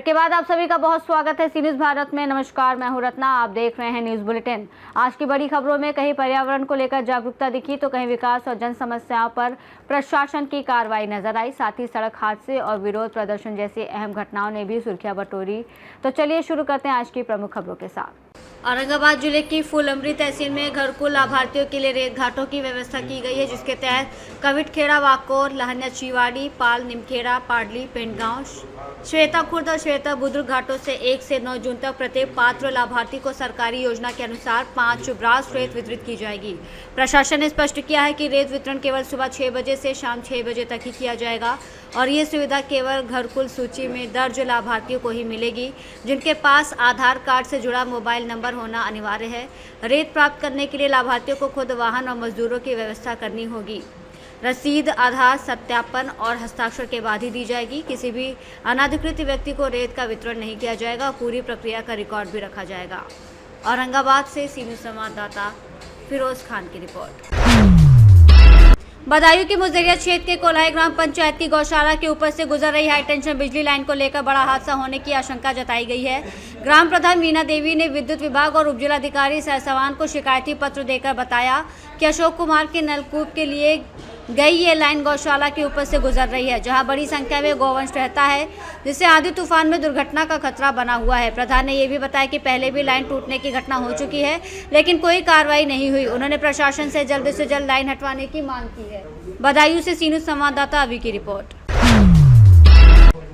Break के बाद आप सभी का बहुत स्वागत है सी न्यूज़ भारत में। नमस्कार, मैं हूं रत्ना, आप देख रहे हैं न्यूज़ बुलेटिन। आज की बड़ी खबरों में कहीं पर्यावरण को लेकर जागरूकता दिखी तो कहीं विकास और जन समस्याओं पर प्रशासन की कार्रवाई नजर आई। साथ ही सड़क हादसे और विरोध प्रदर्शन जैसी अहम घटनाओं ने भी सुर्खियां बटोरी। तो चलिए शुरू करते हैं आज की प्रमुख खबरों के साथ। औरंगाबाद जिले की फूलमरी तहसील में घरकुल लाभार्थियों के लिए रेत घाटों की व्यवस्था की गई है, जिसके तहत कविटखेड़ा, वाकोर, लहनिया, चिवाड़ी, पाल, निमखेड़ा, पाडली, पेंडगांव, श्वेता खुर्द और श्वेता बुद्रुक घाटों से 1 से 9 जून तक प्रत्येक पात्र लाभार्थी को सरकारी योजना के अनुसार 5 ब्रास रेत वितरित की जाएगी। प्रशासन ने स्पष्ट किया है कि रेत वितरण केवल सुबह 6 बजे से शाम 6 बजे तक ही किया जाएगा और ये सुविधा केवल घरकुल सूची में दर्ज लाभार्थियों को ही मिलेगी, जिनके पास आधार कार्ड से जुड़ा मोबाइल नंबर होना अनिवार्य है। रेत प्राप्त करने के लिए लाभार्थियों को खुद वाहन और मजदूरों की व्यवस्था करनी होगी। रसीद, आधार सत्यापन और हस्ताक्षर के बाद ही दी जाएगी। किसी भी अनाधिकृत व्यक्ति को रेत का वितरण नहीं किया जाएगा और पूरी प्रक्रिया का रिकॉर्ड भी रखा जाएगा। औरंगाबाद से सी न्यूज़ संवाददाता फिरोज खान की रिपोर्ट। बदायूं के मुजरिया क्षेत्र के कोल्हाई ग्राम पंचायत की गौशाला के ऊपर से गुजर रही हाई टेंशन बिजली लाइन को लेकर बड़ा हादसा होने की आशंका जताई गई है। ग्राम प्रधान मीना देवी ने विद्युत विभाग और उपजिलाधिकारी सहसवान को शिकायती पत्र देकर बताया कि अशोक कुमार के नलकूप के लिए गई ये लाइन गौशाला के ऊपर से गुजर रही है, जहां बड़ी संख्या में गौवंश रहता है, जिससे आंधी तूफान में दुर्घटना का खतरा बना हुआ है। प्रधान ने यह भी बताया कि पहले भी लाइन टूटने की घटना हो चुकी है, लेकिन कोई कार्रवाई नहीं हुई। उन्होंने प्रशासन से जल्द लाइन हटवाने की मांग की है। बदायूं से सी न्यूज़ संवाददाता अभी की रिपोर्ट।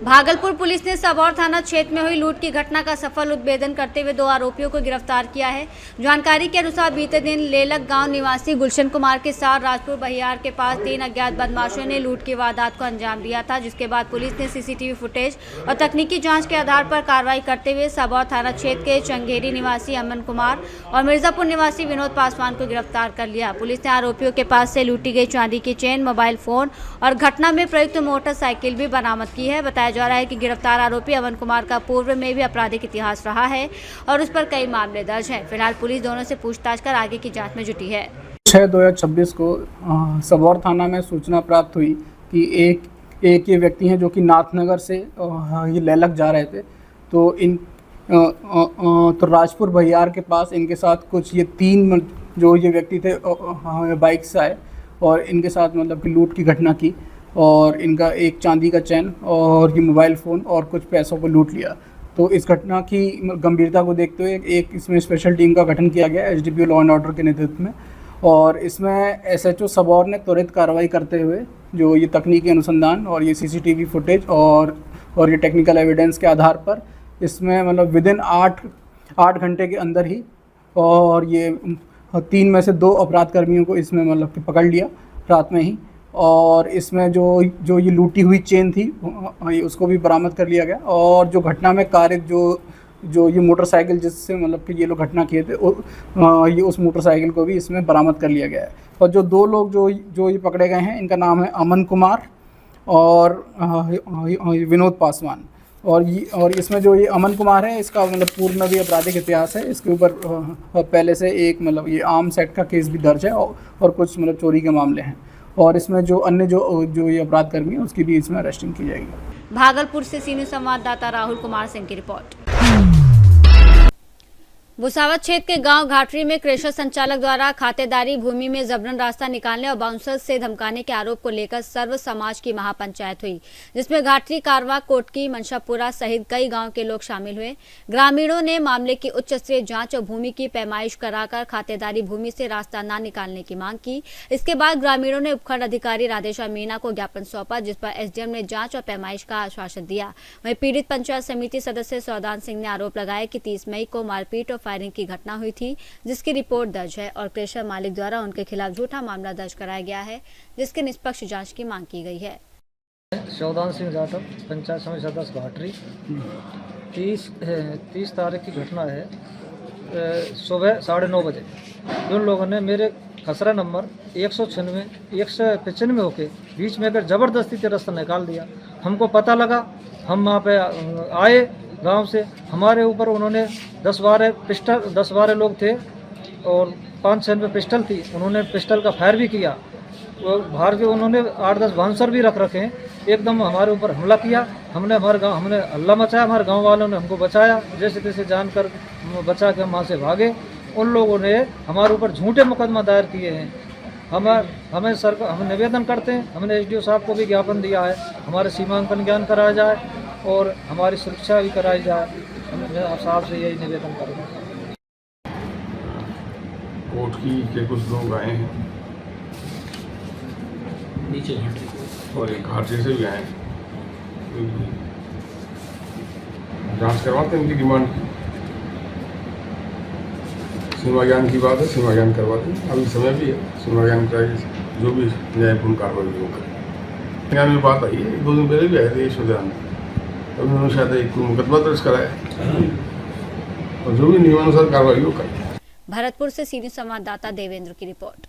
भागलपुर पुलिस ने सबौर थाना क्षेत्र में हुई लूट की घटना का सफल उद्भेदन करते हुए 2 आरोपियों को गिरफ्तार किया है। जानकारी के अनुसार बीते दिन लेलक गांव निवासी गुलशन कुमार के साथ राजपुर बहियार के पास 3 अज्ञात बदमाशों ने लूट की वारदात को अंजाम दिया था, जिसके बाद पुलिस ने सीसीटीवी फुटेज और तकनीकी जांच के आधार पर कार्रवाई करते हुए सबौर थाना क्षेत्र के चंगेरी निवासी अमन कुमार और मिर्जापुर निवासी विनोद पासवान को गिरफ्तार कर लिया। पुलिस ने आरोपियों के पास से लूटी गई चांदी की चेन, मोबाइल फोन और घटना में प्रयुक्त मोटरसाइकिल भी बरामद की है। बताया जा रहा है कि गिरफ्तार आरोपी अमन कुमार का पूर्व में भी आपराधिक इतिहास रहा है और उस पर कई मामले दर्ज हैं। फिलहाल पुलिस दोनों से पूछताछ कर आगे की जांच में जुटी है। 6/2026 को सबौर थाना में सूचना प्राप्त हुई कि एक ये व्यक्ति हैं जो कि नाथनगर से ये लेलक जा रहे थे, तो राजपुर बहियार के पास इनके साथ कुछ ये 3 जो ये व्यक्ति थे बाइक से आए और इनके साथ मतलब कि लूट की घटना की और इनका एक चांदी का चैन और ये मोबाइल फ़ोन और कुछ पैसों को लूट लिया। तो इस घटना की गंभीरता को देखते हुए एक इसमें स्पेशल टीम का गठन किया गया एसडीपीओ लॉ एंड ऑर्डर के नेतृत्व में, और इसमें एसएचओ सबौर ने त्वरित कार्रवाई करते हुए जो ये तकनीकी अनुसंधान और ये सीसीटीवी फुटेज और ये टेक्निकल एविडेंस के आधार पर इसमें मतलब विदिन 8 घंटे के अंदर ही और ये 3 में से 2 अपराध कर्मियों को इसमें मतलब कि पकड़ लिया रात में ही, और इसमें जो ये लूटी हुई चेन थी उसको भी बरामद कर लिया गया, और जो घटना में कारित जो ये मोटरसाइकिल जिससे मतलब कि ये लोग घटना किए थे ये उस मोटरसाइकिल को भी इसमें बरामद कर लिया गया है। और जो 2 लोग जो ये पकड़े गए हैं इनका नाम है अमन कुमार और विनोद पासवान, और इसमें जो ये अमन कुमार है इसका मतलब पूर्व में भी आपराधिक इतिहास है। इसके ऊपर पहले से एक मतलब ये आर्म्स एक्ट का केस भी दर्ज है और कुछ मतलब चोरी के मामले हैं, और इसमें जो अन्य जो ये अपराध कर्मी है उसकी भी इसमें अरेस्टिंग की जाएगी। भागलपुर से सी न्यूज़ संवाददाता राहुल कुमार सिंह की रिपोर्ट। भुसावल क्षेत्र के गांव घाटरी में क्रेशर संचालक द्वारा खातेदारी भूमि में जबरन रास्ता निकालने और बाउंसर से धमकाने के आरोप को लेकर सर्व समाज की महापंचायत हुई, जिसमें घाटरी, कारवा, कोटकी, मनशापुरा सहित कई गांव के लोग शामिल हुए। ग्रामीणों ने मामले की उच्च स्तरीय जांच और भूमि की पैमाइश कराकर खातेदारी भूमि से रास्ता न निकालने की मांग की। इसके बाद ग्रामीणों ने उपखंड अधिकारी राधेश्वर मीणा को ज्ञापन सौंपा, जिस पर एसडीएम ने जाँच और पैमाइश का आश्वासन दिया। वहीं पीड़ित पंचायत समिति सदस्य सौदान सिंह ने आरोप लगाया कि 30 मई को मारपीट और फायरिंग की घटना हुई थी, जिसकी रिपोर्ट दर्ज है और क्रेशर मालिक द्वारा उनके खिलाफ झूठा मामला दर्ज कराया गया है, जिसकी निष्पक्ष जांच की मांग की गई है। सौदान सिंह यादव, पंचायत समिति सदस्य घाटरी। 30 तारीख की घटना है। सुबह 9:30 बजे उन लोगों ने मेरे खसरा नंबर 195 होके बीच में अगर ज़बरदस्ती से रास्ता निकाल दिया। हमको पता लगा, हम वहाँ पे आए गांव से। हमारे ऊपर उन्होंने 10-12 लोग थे और 5-6 में पिस्टल थी। उन्होंने पिस्टल का फायर भी किया वो बाहर के उन्होंने 8-10 बाउंसर भी रख रखे हैं। एकदम हमारे ऊपर हमला किया। हमने हल्ला मचाया, हमारे गांव वालों ने हमको बचाया, जैसे तैसे जानकर बचा के हम वहाँ से भागे। उन लोगों ने हमारे ऊपर झूठे मुकदमा दायर किए हैं। हम निवेदन करते हैं, हमने एसडीओ साहब को भी ज्ञापन दिया है, हमारे सीमांकन ज्ञान कराया जाए और हमारी सुरक्षा भी कराई जाए। हम आप साहब से यही निवेदन करेंगे। कोटकी के कुछ लोग आए हैं नीचे और एक घाटी से भी आए हैं। जांच करवाते हैं इनकी डिमांड की। सीमा ज्ञान की बात है, सीमा ज्ञान करवाते हैं। अभी समय भी है, सीमा ज्ञान कराएगी, जो भी न्यायपूर्ण कार्रवाई वो करें। यहाँ में बात आई है, 2 दिन पहले भी आए थे यशोध्यान में, तब उन्होंने शायद एक मुकदमा दर्ज कराया और जो भी नियमानुसार कार्रवाई वो करें। भरतपुर से सीनियर संवाददाता देवेंद्र की रिपोर्ट।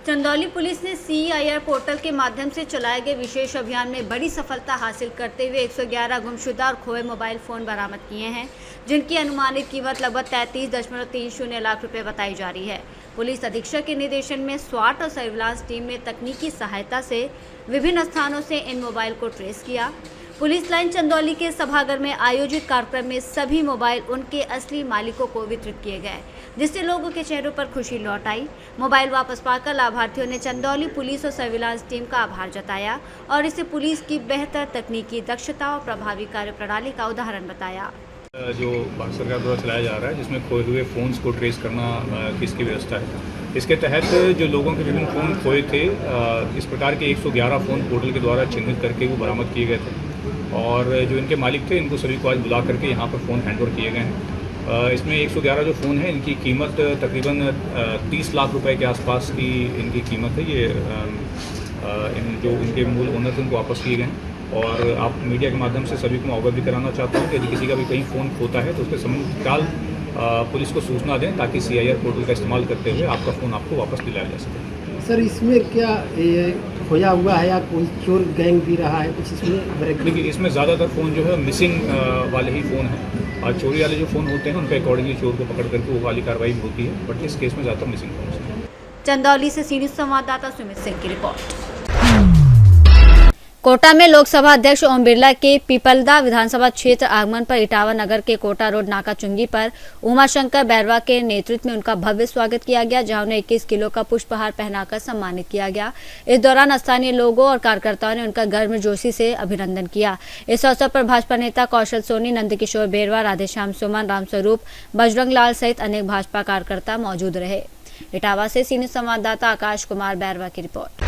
चंदौली पुलिस ने CIR पोर्टल के माध्यम से चलाए गए विशेष अभियान में बड़ी सफलता हासिल करते हुए 111 गुमशुदा और खोए मोबाइल फोन बरामद किए हैं, जिनकी अनुमानित कीमत लगभग 33.30 लाख रुपए बताई जा रही है। पुलिस अधीक्षक के निर्देशन में स्वाट और सर्विलांस टीम ने तकनीकी सहायता से विभिन्न स्थानों से इन मोबाइल को ट्रेस किया। पुलिस लाइन चंदौली के सभागार में आयोजित कार्यक्रम में सभी मोबाइल उनके असली मालिकों को वितरित किए गए, जिससे लोगों के चेहरों पर खुशी लौट आई। मोबाइल वापस पाकर लाभार्थियों ने चंदौली पुलिस और सर्विलांस टीम का आभार जताया और इसे पुलिस की बेहतर तकनीकी दक्षता और प्रभावी कार्यप्रणाली का उदाहरण बताया। जो भारत सरकार द्वारा चलाया जा रहा है, जिसमें खोए हुए फ़ोन्स को ट्रेस करना किसकी व्यवस्था है, इसके तहत जो लोगों के विभिन्न फ़ोन खोए थे, इस प्रकार के 111 फ़ोन पोर्टल के द्वारा चिन्हित करके वो बरामद किए गए थे और जो इनके मालिक थे इनको सभी को आज बुला करके यहाँ पर फ़ोन हैंडओवर किए गए हैं। इसमें 111 जो फ़ोन है, इनकी कीमत तकरीबन 30 लाख रुपए के आसपास की इनकी कीमत है। ये जो इनके मूल ओनर थे उनको वापस किए गए हैं और आप मीडिया के माध्यम से सभी को अवगत भी कराना चाहता हूँ कि यदि किसी का भी कहीं फ़ोन खोता है तो उसके संबंध तत्काल पुलिस को सूचना दें, ताकि CIR पोर्टल का इस्तेमाल करते हुए आपका फ़ोन आपको वापस दिलाया जा सके। सर, इसमें क्या खोया हुआ है या कोई चोर गैंग भी रहा है कुछ इसमें? देखिए, इसमें ज़्यादातर फ़ोन जो है मिसिंग वाले ही फ़ोन हैं और चोरी वाले जो फ़ोन होते हैं उनके अकॉर्डिंगली चोर को पकड़ करके वो वाली कार्रवाई भी होती है, बट इस केस में ज़्यादातर मिसिंग फ़ोन हैं। चंदौली से सीनियर संवाददाता सुमित सिंह की रिपोर्ट। कोटा में लोकसभा अध्यक्ष ओम बिरला के पीपलदा विधानसभा क्षेत्र आगमन पर इटावा नगर के कोटा रोड नाका चुंगी पर उमाशंकर बैरवा के नेतृत्व में उनका भव्य स्वागत किया गया, जहां उन्हें 21 किलो का पुष्पहार पहनाकर सम्मानित किया गया। इस दौरान स्थानीय लोगों और कार्यकर्ताओं ने उनका गर्मजोशी से अभिनंदन किया। इस अवसर पर भाजपा नेता कौशल सोनी, नंदकिशोर बेरवा, राधेश्याम सुमन, रामस्वरूप, बजरंग लाल सहित अनेक भाजपा कार्यकर्ता मौजूद रहे। इटावा से सीनियर संवाददाता आकाश कुमार बैरवा की रिपोर्ट।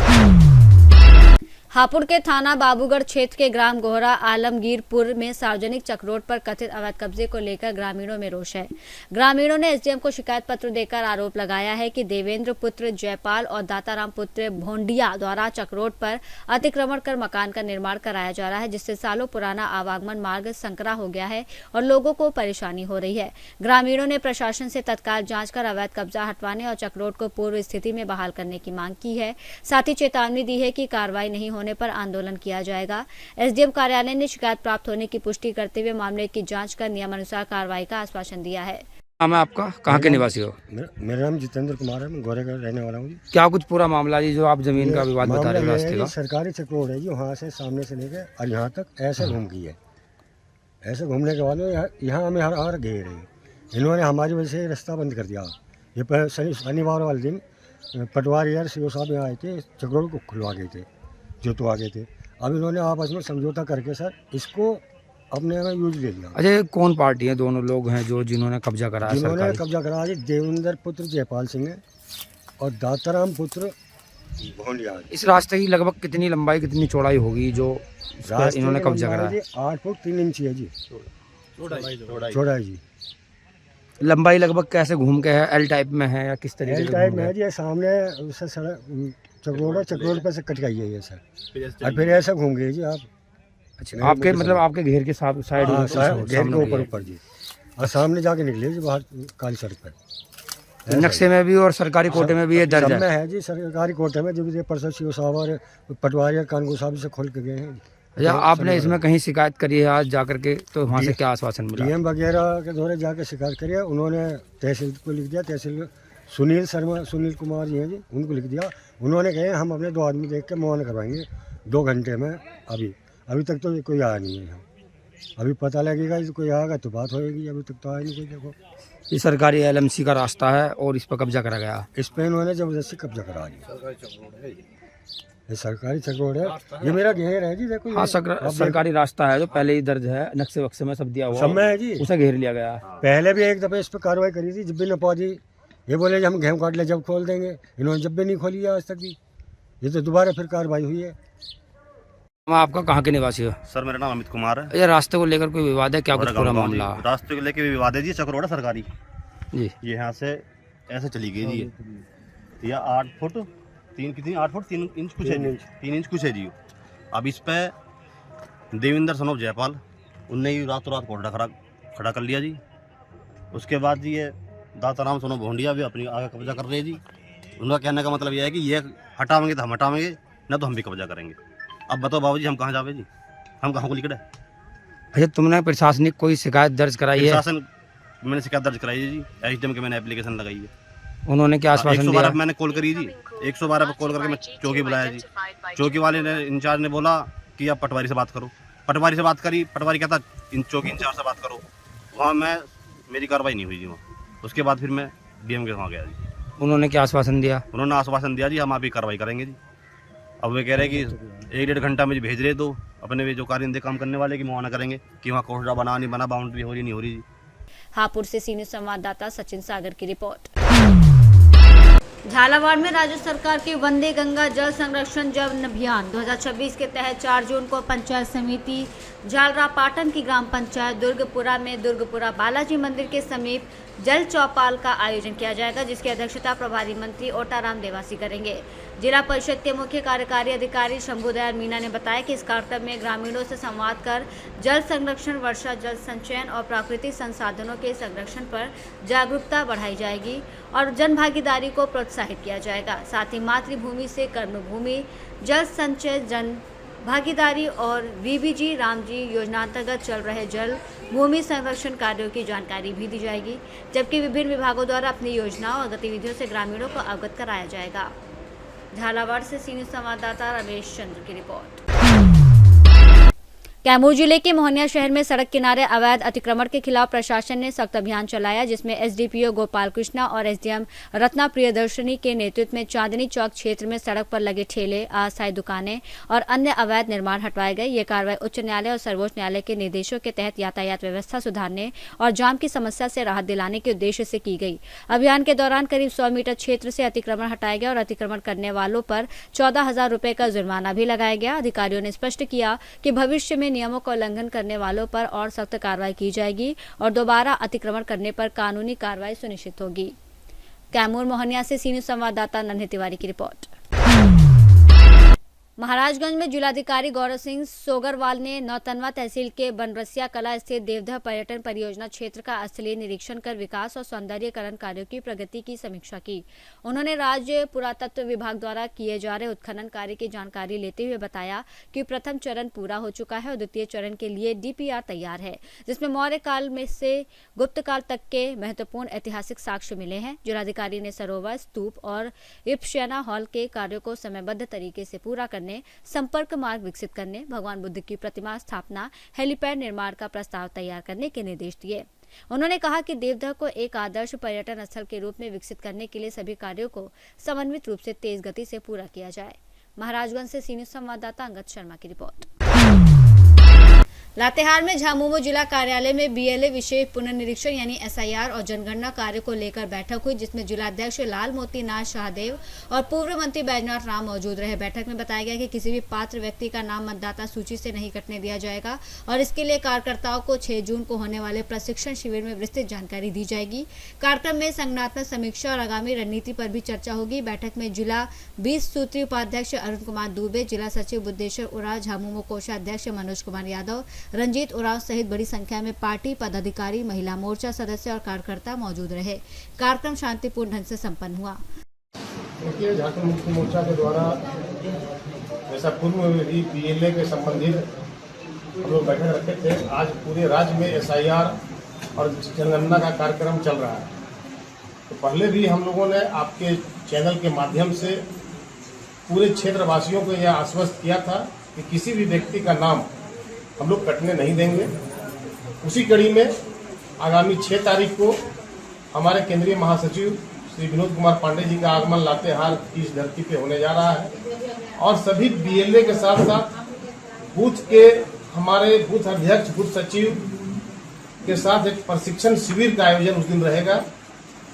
हापुड़ के थाना बाबूगढ़ क्षेत्र के ग्राम गोहरा आलमगीरपुर में सार्वजनिक चक रोड पर कथित अवैध कब्जे को लेकर ग्रामीणों में रोष है। ग्रामीणों ने एसडीएम को शिकायत पत्र देकर आरोप लगाया है कि देवेंद्र पुत्र जयपाल और दाताराम पुत्र भोंडिया द्वारा चक रोड पर अतिक्रमण कर मकान का निर्माण कराया जा रहा है, जिससे सालों पुराना आवागमन मार्ग संकरा हो गया है और लोगों को परेशानी हो रही है। ग्रामीणों ने प्रशासन से तत्काल जाँच कर अवैध कब्जा हटवाने और चक रोड को पूर्व स्थिति में बहाल करने की मांग की है। साथ ही चेतावनी दी है कि कार्रवाई नहीं होने पर आंदोलन किया जाएगा। एसडीएम कार्यालय ने शिकायत प्राप्त होने की पुष्टि करते हुए मामले की जांच कर नियमानुसार कार्रवाई का आश्वासन दिया है। नाम है आपका, कहाँ के निवासी हो? मेरा नाम जितेंद्र कुमार है, मैं गोरे का रहने वाला हूँ। क्या कुछ पूरा मामला जी जो आप जमीन का विवाद बता रहे हैं रास्ते का? सरकारी चक रोड है जी, वहाँ से सामने से लेकर और यहाँ तक ऐसे घूम गई है। ऐसे घूमने के बाद यहाँ हमें हर घेर है। इन्होंने हमारी वजह से रास्ता बंद कर दिया। ये शनिवार वाले दिन पटवारी यार सीओ साहब यहाँ आए थे, चक रोड को खुलवा गए थे, जोतवा गए थे। अब इन्होंने आपस में समझौता करके सर इसको अपने यूज ले लिया। अजय, कौन पार्टी है? दोनों लोग हैं जो जिन्होंने कब्जा कराया? जिन्होंने कब्जा कराया जी देवेंद्र पुत्र जयपाल सिंह है और दाताराम पुत्र भोंडिया। इस रास्ते की लगभग कितनी लंबाई कितनी चौड़ाई होगी जो इन्होंने कब्जा कराया? 8 फुट 3 इंच है जी चौड़ाई जी। लंबाई लगभग कैसे घूम के है? एल टाइप में है या किस तरीके से? एल टाइप में है जी। सामने सड़क चक्रोड़ पर से कट गई है ये सर, और फिर ऐसा घूम गई जी आप। अच्छा, आपके मतलब आपके घेर के साथ साइड घेर के ऊपर जी, और सामने जाके निकले जी बाहर काली सड़क पर। नक्शे में भी और सरकारी कोटे में भी ये दर्ज है जी। सरकारी कोटे में जो परसों सीओ साहब और पटवारी कानून साहब से खोल के गए हैं। अच्छा, आपने इसमें कहीं शिकायत करी है आज जाकर के? तो वहाँ से क्या आश्वासन मिला? डीएम वगैरह के द्वारा जाकर शिकायत करी है। उन्होंने तहसील को लिख दिया, तहसील सुनील शर्मा, सुनील कुमार जी हैं जी, उनको लिख दिया। उन्होंने कहे हम अपने 2 आदमी देख के मुआयना करवाएंगे 2 घंटे में। अभी तक तो कोई आया नहीं है यहाँ। अभी पता लगेगा कोई आएगा तो बात होएगी, अभी तक तो आया नहीं कोई। देखो ये सरकारी LMC का रास्ता है और इस पर कब्जा करा गया। इस पे इन्होंने जबरदस्ती कब्जा करा दिया। ये सरकारी चक रोड है, ये मेरा घेर है जी। देखो हाँ, सरकारी रास्ता है जो पहले ही दर्ज है, नक्शे वक्शे में सब दिया हुआ सब में है जी। उसे घेर लिया गया। पहले भी एक दफ़े इस पर कार्रवाई करी थी, जब भी न पहुंची। ये बोले हम गेहूँ काट ले जब खोल देंगे, इन्होंने जब भी नहीं खोली है आज तक भी। ये तो दोबारा फिर कार्रवाई हुई है। आपका कहाँ के निवासी हो? सर मेरा नाम अमित कुमार है। ये रास्ते को लेकर कोई विवाद है क्या? कुछ पूरा मामला रास्ते को लेकर विवाद है जी। चक रोड है सरकारी जी। ये यहाँ से ऐसे चली गई जी। ये 8 फुट 3 इंच कुछ है, 3 इंच कुछ है जी। अब इस पे देवेंद्र सनोफ जयपाल उनने ही रातों रात कोर्ट खड़ा कर लिया जी। उसके बाद जी ये दाताराम सोनो भोंडिया भी अपनी आगे कब्जा कर रहे हैं जी। उनका कहने का मतलब यह है कि ये हटावेंगे तो हम हटावेंगे, न तो हम भी कब्जा करेंगे। अब बताओ बाबू जी हम कहाँ जावे जी, हम कहाँ को लिखड़े? अच्छा, तुमने प्रशासनिक कोई शिकायत दर्ज कराई है? प्रशासन मैंने शिकायत दर्ज कराई है जी। SDM के मैंने एप्लीकेशन लगाई है। उन्होंने क्या आश्वासन दिया? 112 मैंने कॉल करी जी। 112 पर कॉल करके मैं चौकी बुलाया जी। चौकी वाले ने, इंचार्ज ने बोला कि आप पटवारी से बात करो। पटवारी से बात करी, पटवारी कहता चौकी इंचार्ज से बात करो। वहाँ मेरी कार्रवाई नहीं हुई जी। वहाँ उसके बाद फिर मैं DM के वहाँ गया जी। उन्होंने क्या आश्वासन दिया? उन्होंने आश्वासन दिया जी हम आप ही कार्रवाई करेंगे जी। अब वे कह रहे हैं कि 1-1.5 घंटा मुझे भेज रहे दो अपने वे जो कारिंदे काम करने वाले की मुआयना करेंगे कि वहाँ कोर्टा बना नहीं बना, बाउंड्री हो रही नहीं हो रही जी। हापुड़ से सीनियर संवाददाता सचिन सागर की रिपोर्ट। झालावाड़ में राज्य सरकार की वंदे गंगा जल संरक्षण जन अभियान 2026 के तहत 4 जून को पंचायत समिति झालरापाटन की ग्राम पंचायत दुर्गपुरा में दुर्गपुरा बालाजी मंदिर के समीप जल चौपाल का आयोजन किया जाएगा, जिसकी अध्यक्षता प्रभारी मंत्री ओटाराम देवासी करेंगे। जिला परिषद के मुख्य कार्यकारी अधिकारी शंभुदयाल मीना ने बताया कि इस कार्यक्रम में ग्रामीणों से संवाद कर जल संरक्षण, वर्षा जल संचयन और प्राकृतिक संसाधनों के संरक्षण पर जागरूकता बढ़ाई जाएगी और जन भागीदारी को प्रोत्साहित किया जाएगा। साथ ही मातृभूमि से कर्मभूमि, जल संचय, जन भागीदारी और VBG रामजी योजनांतर्गत चल रहे जल भूमि संरक्षण कार्यों की जानकारी भी दी जाएगी, जबकि विभिन्न विभागों द्वारा अपनी योजनाओं और गतिविधियों से ग्रामीणों को अवगत कराया जाएगा। झालावाड़ से सीनियर संवाददाता रमेश चंद्र की रिपोर्ट। कैमूर जिले के मोहनिया शहर में सड़क किनारे अवैध अतिक्रमण के खिलाफ प्रशासन ने सख्त अभियान चलाया, जिसमें SDPO गोपाल कृष्णा और SDM रत्ना प्रियदर्शनी के नेतृत्व में चांदनी चौक क्षेत्र में सड़क पर लगे ठेले, अस्थायी दुकानें और अन्य अवैध निर्माण हटवाए गए। ये कार्रवाई उच्च न्यायालय और सर्वोच्च न्यायालय के निर्देशों के तहत यातायात व्यवस्था सुधारने और जाम की समस्या से राहत दिलाने के उद्देश्य से की गई। अभियान के दौरान करीब 100 मीटर क्षेत्र से अतिक्रमण हटाया गया और अतिक्रमण करने वालों पर 14,000 रुपए का जुर्माना भी लगाया गया। अधिकारियों ने स्पष्ट किया कि भविष्य में नियमों का उल्लंघन करने वालों पर और सख्त कार्रवाई की जाएगी और दोबारा अतिक्रमण करने पर कानूनी कार्रवाई सुनिश्चित होगी। कैमूर मोहनिया से सीनियर संवाददाता नन्हे तिवारी की रिपोर्ट। महाराजगंज में जिलाधिकारी गौरव सिंह सोगरवाल ने नौतनवा तहसील के बनरसिया कला स्थित देवधर पर्यटन परियोजना क्षेत्र का स्थलीय निरीक्षण कर विकास और सौंदर्यीकरण कार्यों की प्रगति की समीक्षा की। उन्होंने राज्य पुरातत्व विभाग द्वारा किए जा रहे उत्खनन कार्य की जानकारी लेते हुए बताया कि प्रथम चरण पूरा हो चुका है और द्वितीय चरण के लिए DPR तैयार है, जिसमें मौर्य काल में से गुप्त काल तक के महत्वपूर्ण ऐतिहासिक साक्ष्य मिले हैं। जिलाधिकारी ने सरोवर, स्तूप और इप्सियाना हॉल के कार्यों को समयबद्ध तरीके से पूरा करने, संपर्क मार्ग विकसित करने, भगवान बुद्ध की प्रतिमा स्थापना, हेलीपैड निर्माण का प्रस्ताव तैयार करने के निर्देश दिए। उन्होंने कहा कि देवधर को एक आदर्श पर्यटन स्थल के रूप में विकसित करने के लिए सभी कार्यों को समन्वित रूप से तेज गति से पूरा किया जाए। महाराजगंज से सीनियर संवाददाता अंगद शर्मा की रिपोर्ट। लातेहार में झामुमो जिला कार्यालय में BLA विशेष पुनर्निरीक्षण यानी SIR और जनगणना कार्य को लेकर बैठक हुई, जिसमें जिलाध्यक्ष लाल मोती नाथ शाहदेव और पूर्व मंत्री बैजनाथ राम मौजूद रहे। बैठक में बताया गया कि किसी भी पात्र व्यक्ति का नाम मतदाता सूची से नहीं कटने दिया जाएगा और इसके लिए कार्यकर्ताओं को 6 जून को होने वाले प्रशिक्षण शिविर में विस्तृत जानकारी दी जाएगी। कार्यक्रम में संगठनात्मक समीक्षा और आगामी रणनीति पर भी चर्चा होगी। बैठक में जिला 20 सूत्री उपाध्यक्ष अरुण कुमार दुबे, जिला सचिव बुद्धेश्वर उराव, झामुमो कोषाध्यक्ष मनोज कुमार यादव, रंजीत उराव सहित बड़ी संख्या में पार्टी पदाधिकारी, महिला मोर्चा सदस्य और कार्यकर्ता मौजूद रहे। कार्यक्रम शांतिपूर्ण ढंग से संपन्न हुआ। देखिए, झारखंड मुक्ति मोर्चा के द्वारा जैसा पूर्व में भी BLA के संबंधित हम लोग बैठक रखे थे, आज पूरे राज्य में SIR और जनगणना का कार्यक्रम चल रहा है। तो पहले भी हम लोगों ने आपके चैनल के माध्यम से पूरे क्षेत्रवासियों को यह आश्वस्त किया था कि किसी भी व्यक्ति का नाम हम लोग कटने नहीं देंगे। उसी कड़ी में आगामी 6 तारीख को हमारे केंद्रीय महासचिव श्री विनोद कुमार पांडे जी का आगमन लातेहार की इस धरती पे होने जा रहा है और सभी बीएलए के साथ साथ बूथ के हमारे बूथ अध्यक्ष बूथ सचिव के साथ एक प्रशिक्षण शिविर का आयोजन उस दिन रहेगा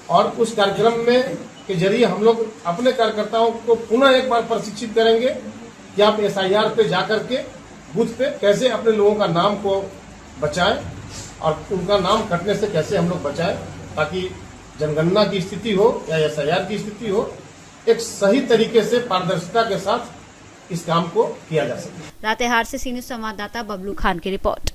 और उस कार्यक्रम में के जरिए हम लोग अपने कार्यकर्ताओं को पुनः एक बार प्रशिक्षित करेंगे कि आप SIR पे जाकर के बूथ पे कैसे अपने लोगों का नाम को बचाएं और उनका नाम कटने से कैसे हम लोग बचाएं ताकि जनगणना की स्थिति हो या SIR की स्थिति हो एक सही तरीके से पारदर्शिता के साथ इस काम को किया जा सके। लातेहार से सी न्यूज़ संवाददाता बबलू खान की रिपोर्ट।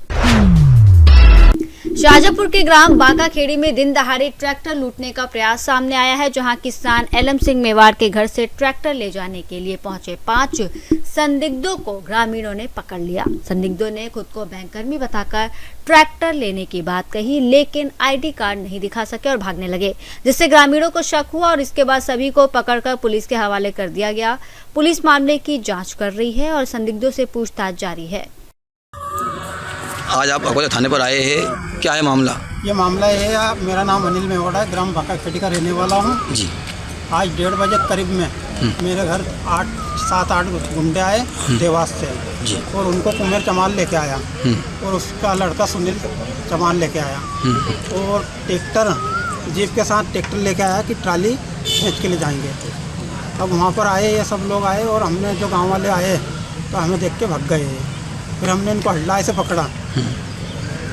शाजापुर के ग्राम बांकाखेड़ी में दिन दहाड़े ट्रैक्टर लूटने का प्रयास सामने आया है, जहां किसान एलम सिंह मेवाड़ के घर से ट्रैक्टर ले जाने के लिए पहुंचे 5 संदिग्धों को ग्रामीणों ने पकड़ लिया। संदिग्धों ने खुद को बैंककर्मी बताकर ट्रैक्टर लेने की बात कही, लेकिन ID कार्ड नहीं दिखा सके और भागने लगे, जिससे ग्रामीणों को शक हुआ और इसके बाद सभी को पकड़कर पुलिस के हवाले कर दिया गया। पुलिस मामले की जाँच कर रही है और संदिग्धों से पूछताछ जारी है। आज आप अकोला थाने पर आए हैं, क्या है मामला? ये मामला ये है, मेरा नाम अनिल मेवाड़ा है, ग्राम बांकाखेड़ी का रहने वाला हूँ जी। आज 1:30 बजे करीब में मेरे घर 7-8 गुंडे आए देवास से जी। और उनको कुमेर चमाल लेके आया और उसका लड़का सुनील चमाल लेके आया और ट्रैक्टर जीप के साथ ट्रैक्टर लेके आया कि ट्राली खींच के ले जाएंगे। अब वहाँ पर आए ये सब लोग आए और हमने जो गाँव वाले आए तो हमें देख के भाग गए। फिर हमने इनको हल्लाए से पकड़ा,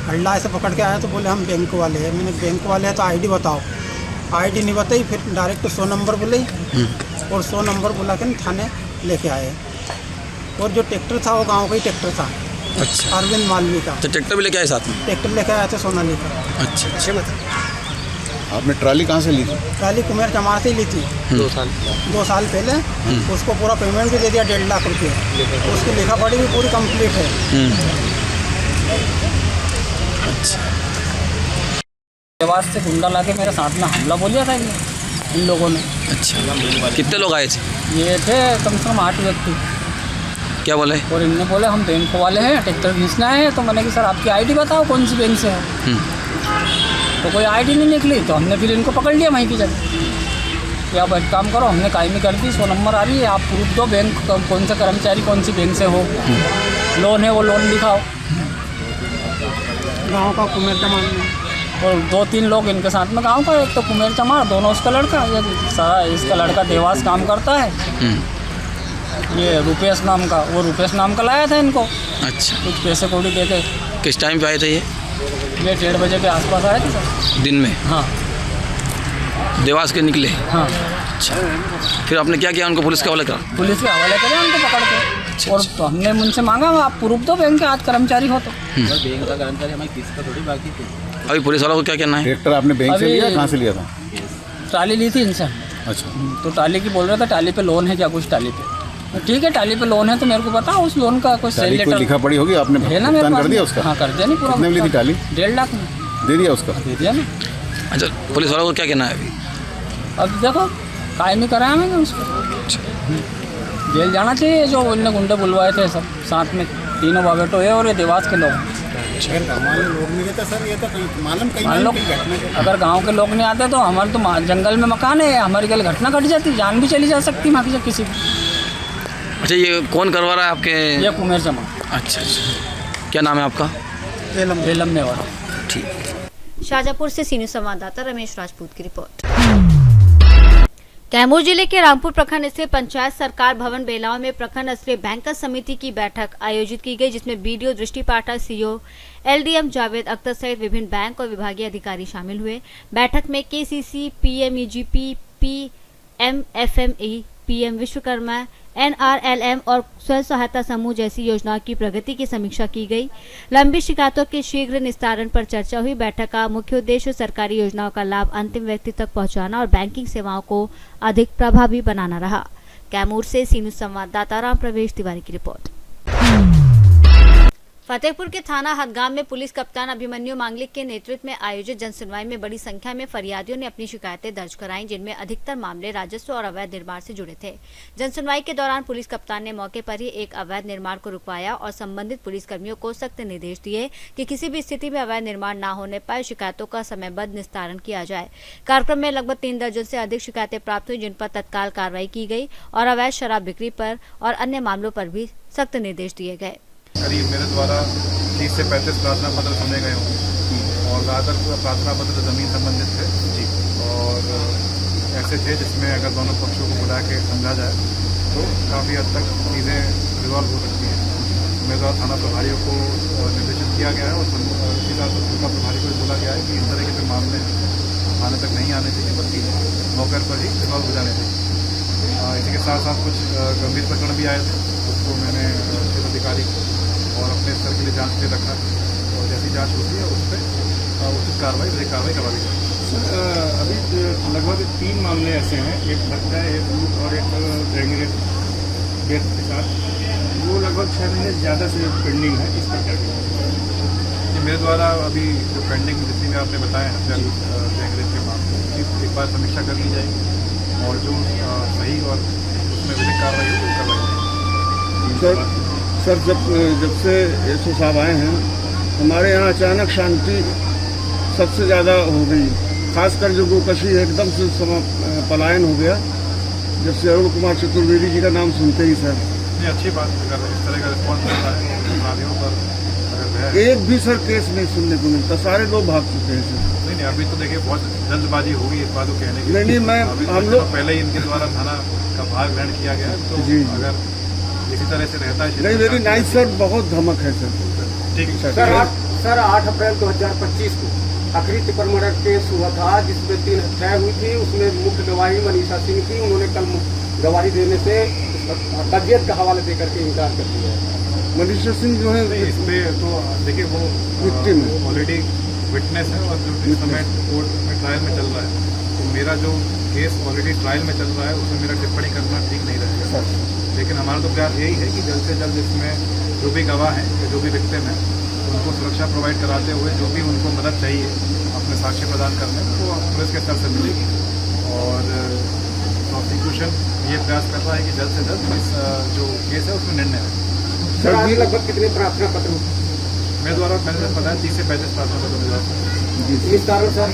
हल्लाए से पकड़ के आया तो बोले हम बैंक वाले हैं। मैंने बैंक वाले हैं तो ID बताओ, ID नहीं बताई। फिर डायरेक्ट 100 नंबर बुलाई और 100 नंबर बुला के थाने लेके आए। और जो ट्रैक्टर था वो गांव का ही ट्रैक्टर था। अच्छा। अरविंद मालवी का। तो ट्रैक्टर भी लेके आए साथ में? ट्रैक्टर लेके आए थे सोनाली का। अच्छा। आपने ट्राली कहाँ से ली थी? ट्राली कुमेर चमार से ही ली थी 2 साल पहले। उसको पूरा पेमेंट भी दे दिया 1.5 लाख रुपये। उसकी लिखा पढ़ी भी पूरी कंप्लीट है। अच्छा। देवास से गुंडा लाके मेरे साथ में हमला बोलिया था इन लोगों ने। अच्छा। कितने लोग आए थे? ये थे कम से कम 8 व्यक्ति। क्या बोले? और इनने बोले हम बैंक वाले हैं, ट्रैक्टर खींचना है। तो मैंने कि सर आपकी ID बताओ कौन सी बैंक से है। तो कोई ID नहीं निकली तो हमने फिर इनको पकड़ लिया वहीं की जगह। कि आप एक काम करो, हमने कायमी कर दी, 100 नंबर आ रही है, आप प्रूफ दो बैंक कौन सा कर्मचारी कौन सी बैंक से हो, लोन है वो लोन दिखाओ। गाँव का कुमेर चमार और 2-3 लोग इनके साथ में गाँव का, एक तो कुमेर चमार, दोनों उसका लड़का। ये इसका लड़का देवास काम करता है। ये रुपेश नाम का, वो रुपेश नाम का लाया था इनको। अच्छा। कुछ पैसे कौड़ी दे के। किस टाइम पे आए थे ये? 1:30 बजे के आसपास आए थे सर। दिन में? हाँ। देवास के निकले? हाँ। अच्छा। फिर आपने क्या किया? उनको पुलिस के हवाले करा? पुलिस के हवाले करें उनको पकड़ के। अच्छा। और तो हमने उनसे मांगा आप प्रूफ दो बैंक के आज कर्मचारी हो तो। बैंक का कर्मचारी हमारी किसी का थोड़ी बाकी थी। अभी पुलिस वालों को क्या कहना है? ट्रैक्टर आपने बैंक से लिया, कहाँ से लिया था? ट्राली ली थी इनसे। अच्छा। तो ट्राली की बोल रहा था टाली पे लोन है क्या कुछ टाली पे। ठीक है टाली पे लोन है तो मेरे को बताओ उस लोन का कुछ सेल लेटर लिखा पड़ी होगी आपने? है ना मेरे पास। कर दिया उसका? हाँ कर दिया। नहीं पूरा। कितने में ली थी टाली? 1.5 लाख में दे दिया उसका? दे दिया ना। अच्छा। पुलिस वालों को क्या कहना है अभी? अब देखो कायमी कराया मैंने उसको। जेल जाना चाहिए। जो उनने गुंडे बुलवाए थे सब साथ में, तीनों बाबेटो है और ये देवास के लोग। लोग नहीं रहते सर, ये तो मालूम कहीं मान लो अगर गांव के लोग नहीं आते तो हमारे तो जंगल में मकान है, हमारी कल घटना घट जाती, जान भी चली जा सकती वहाँ की किसी की। अच्छा। ये कौन करवा रहा है आपके? ये कुमेर चमार। अच्छा। क्या नाम है आपका? एलम मेवाड़ा। ठीक। शाजापुर से सी न्यूज़ संवाददाता रमेश राजपूत की रिपोर्ट। कैमूर जिले के रामपुर प्रखंड स्थित पंचायत सरकार भवन बेलाव में प्रखंड स्तरीय बैंकर्स समिति की बैठक आयोजित की गई, जिसमें BDO दृष्टि पाठक, CO LDM जावेद अख्तर सहित विभिन्न बैंक और विभागीय अधिकारी शामिल हुए। बैठक में KCC, PMEGP, PMFME, PM Vishwakarma, NRLM और स्वयं सहायता समूह जैसी योजनाओं की प्रगति की समीक्षा की गई। लंबी शिकायतों के शीघ्र निस्तारण पर चर्चा हुई। बैठक का मुख्य उद्देश्य सरकारी योजनाओं का लाभ अंतिम व्यक्ति तक पहुंचाना और बैंकिंग सेवाओं को अधिक प्रभावी बनाना रहा। कैमूर से सी न्यूज़ संवाददाता राम प्रवेश तिवारी की रिपोर्ट। फतेहपुर के थाना हदगाम में पुलिस कप्तान अभिमन्यु मांगलिक के नेतृत्व में आयोजित जनसुनवाई में बड़ी संख्या में फरियादियों ने अपनी शिकायतें दर्ज कराईं, जिनमें अधिकतर मामले राजस्व और अवैध निर्माण से जुड़े थे। जनसुनवाई के दौरान पुलिस कप्तान ने मौके पर ही एक अवैध निर्माण को रुकवाया और संबंधित पुलिसकर्मियों को सख्त निर्देश दिए कि किसी भी स्थिति में अवैध निर्माण न होने पाए शिकायतों का समयबद्ध निस्तारण किया जाए। कार्यक्रम में लगभग 3 दर्जन से अधिक शिकायतें प्राप्त हुई, जिन पर तत्काल कार्रवाई की गई और अवैध शराब बिक्री पर और अन्य मामलों पर भी सख्त निर्देश दिए गए। करीब मेरे द्वारा 30 से 35 प्रार्थना पत्र सुने गए हों और ज़्यादातर प्रार्थना पत्र ज़मीन संबंधित थे जी, और ऐसे थे जिसमें अगर दोनों पक्षों को बुला के समझा जाए तो काफ़ी हद तक चीज़ें रिजॉल्व हो सकती हैं। मेरे द्वारा थाना प्रभारियों को निर्देशित किया गया है और उसी तरह से थाना प्रभारी को बोला गया है कि इस तरह के मामले थाने तक नहीं आने चाहिए, बल्कि मौके पर ही रिजॉल्व हो जाने चाहिए। इसी के साथ साथ कुछ गंभीर प्रकरण भी आए थे, उसको मैंने उचित अधिकारी और अपने स्तर के लिए जांच के रखा और जैसी जांच होती है उस पर उचित कार्रवाई करवा दी जाए। अभी लगभग 3 मामले ऐसे हैं, एक हत्या, एक लूट और एक गैंगरेप डेथ के साथ, वो लगभग 6 महीने ज़्यादा से पेंडिंग है। इस पर क्या करें? मेरे द्वारा अभी जो पेंडिंग जितनी में आपने बताया हत्या गैंगरेप के मामले एक बार समीक्षा कर ली जाएगी और जो सही और उसमें विधिक कार्रवाई होगी वो करवाई जाएगी। सर जब से एसओ साहब आए हैं हमारे यहाँ अचानक शांति सबसे ज़्यादा हो गई, खासकर जो गोकशी है एकदम से पलायन हो गया जब से अरुण कुमार चतुर्वेदी जी का नाम सुनते ही। सर ये अच्छी बात, अगर इस तरह का रिस्पॉन्स मिलता है अपराधियों पर, अगर एक भी सर केस नहीं सुनने को मिलता, सारे लोग भाग चुके हैं सर। नहीं, अभी तो देखिए बहुत जल्दबाजी होगी इस बात को कहने की। नहीं, मैं हम लोग पहले ही इनके द्वारा थाना का भाग ग्रहण किया गया, तो जी अगर इसी तरह से रहता है नहीं, वेरी नाइस सर, बहुत धमक है सर। ठीक है सर 8 अप्रैल 2025 को आखिरी टिप्पर मर्डर केस हुआ था जिसमें 3 हत्याएं हुई थी। उसमें मुख्य गवाही मनीषा सिंह थी, उन्होंने कल गवाही देने से तबीयत का हवाला देकर के इनकार कर दिया है। मनीषा सिंह जो है इसमें तो देखिए वो विक्टिम ऑलरेडी विटनेस है और जो इस समय कोर्ट में ट्रायल में चल रहा है, तो मेरा जो केस ऑलरेडी ट्रायल में चल रहा है उसमें मेरा टिप्पणी करना ठीक नहीं रहेगा। लेकिन हमारा तो प्रयास यही है कि जल्द से जल्द इसमें जो भी गवाह हैं या जो भी विक्टिम हैं उनको सुरक्षा प्रोवाइड कराते हुए जो भी उनको मदद चाहिए अपने साक्ष्य प्रदान करने में वो पुलिस के स्तर से मिलेगी। और प्रोसिक्यूशन ये प्रयास कर रहा है कि जल्द से जल्द इस जो केस है उसमें निर्णय है। सर आज लगभग कितने प्रार्थना पत्र मेरे द्वारा मैंने बताया 30 से 35 प्रार्थना पत्र मिला। निस्तारण सर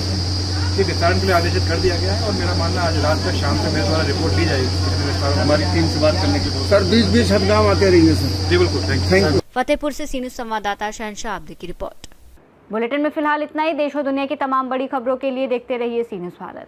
निस्तारण के लिए आदेशित कर दिया गया है और मेरा मानना आज रात तक शाम से मेरे द्वारा रिपोर्ट ली जाएगी। हमारी टीम से बात करने के लिए सर 20-20 हदगाम आते रहेंगे सर। जी बिल्कुल, थैंक यू। फतेहपुर से सीनियर संवाददाता शहनशाह आब्दी की रिपोर्ट। बुलेटिन में फिलहाल इतना ही। देश और दुनिया की तमाम बड़ी खबरों के लिए देखते रहिए सी न्यूज़ भारत।